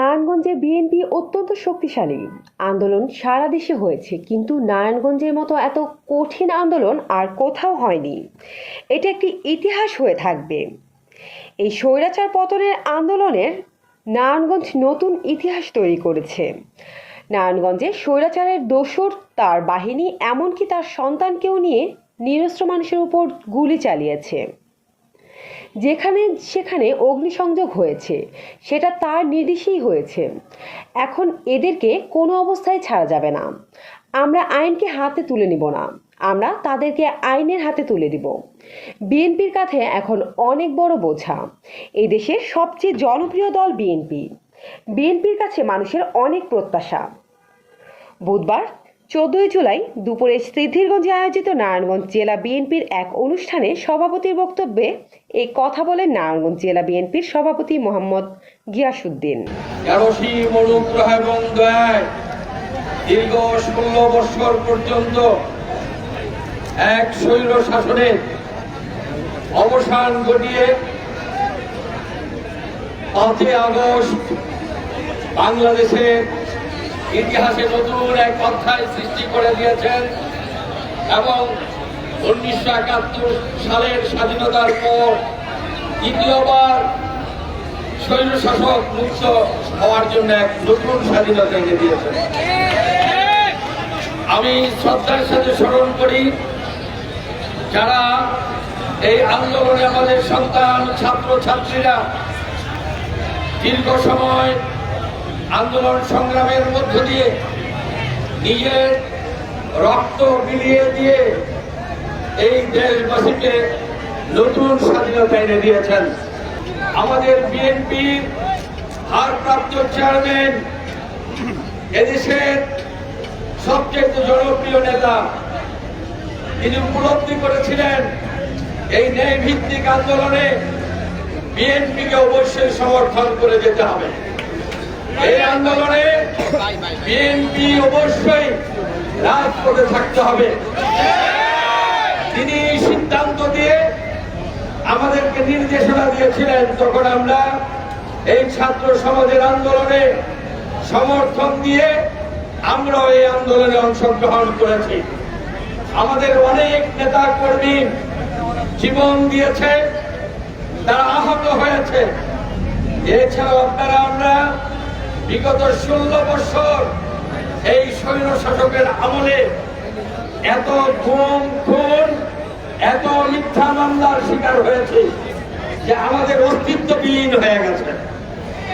নারায়ণগঞ্জে বিএনপি অত্যন্ত শক্তিশালী। আন্দোলন সারা দেশে হয়েছে, কিন্তু নারায়ণগঞ্জের মতো এত কঠিন আন্দোলন আর কোথাও হয়নি। এটা একটি ইতিহাস হয়ে থাকবে। এই স্বৈরাচার পতনের আন্দোলনের নারায়ণগঞ্জ নতুন ইতিহাস তৈরি করেছে। নারায়ণগঞ্জে স্বৈরাচারের দোসর তার বাহিনী এমনকি তার সন্তানকেও নিয়ে নিরস্ত্র মানুষের উপর গুলি চালিয়েছে। যেখানে সেখানে অগ্নিসংযোগ হয়েছে, সেটা তার নির্দেশেই হয়েছে। এখন এদেরকে কোনো অবস্থায় ছাড়া যাবে না। আমরা আইনকে হাতে তুলে নিব না, আমরা তাদেরকে আইনের হাতে তুলে দিব। বিএনপির কাছে এখন অনেক বড় বোঝা। এই দেশের সবচেয়ে জনপ্রিয় দল বিএনপি। বিএনপির কাছে মানুষের অনেক প্রত্যাশা। বুধবার 14 জুলাই দুপুরে সিদ্ধিরগঞ্জে আয়োজিত নারায়ণগঞ্জ জেলা বিএনপির এক অনুষ্ঠানে সভাপতির বক্তব্যে এই কথা বলেন নারায়ণগঞ্জ জেলা বিএনপির সভাপতি মোহাম্মদ গিয়াসউদ্দিন। এবং দয়ায় দীর্ঘ 16 বছর পর্যন্ত এক স্বৈর শাসনের অবসান ঘটিয়ে 5 আগস্ট বাংলাদেশের ইতিহাসে নতুন এক অধ্যায় সৃষ্টি করে দিয়েছেন এবং 1971 সালের স্বাধীনতার পর দ্বিতীয়বার স্বৈরশাসক মুক্ত হওয়ার জন্য এক নতুন স্বাধীনতা এনে দিয়েছেন। আমি শ্রদ্ধার সাথে স্মরণ করি যারা এই আন্দোলনে আমাদের সন্তান ছাত্র ছাত্রীরা দীর্ঘ সময় আন্দোলন সংগ্রামের মধ্য দিয়ে নিজের রক্ত বিলিয়ে দিয়ে এই দেশবাসীকে নতুন স্বাধীনতা এনে দিয়েছেন। আমাদের বিএনপির ভারপ্রাপ্ত চেয়ারম্যান, এদেশের সবচেয়ে জনপ্রিয় নেতা, তিনি উপলব্ধি করেছিলেন এই ন্যায় ভিত্তিক আন্দোলনে বিএনপিকে অবশ্যই সমর্থন করে যেতে হবে। এই আন্দোলনে বিএনপি অবশ্যই রাজপথে থাকতে হবে। তিনি সিদ্ধান্ত দিয়ে আমাদেরকে নির্দেশনা দিয়েছিলেন, তখন আমরা এই ছাত্র সমাজের আন্দোলনে সমর্থন দিয়ে আমরা এই আন্দোলনে অংশগ্রহণ করেছি। আমাদের অনেক নেতা কর্মী জীবন দিয়েছে, তারা আহত হয়েছে। এছাড়াও আমরা বিগত 16 বছর এই স্বৈর শাসকের আমলে এত গুম খুন, এত মিথ্যা মামলার শিকার হয়েছে যে আমাদের অস্তিত্ববিহীন হয়ে গেছে।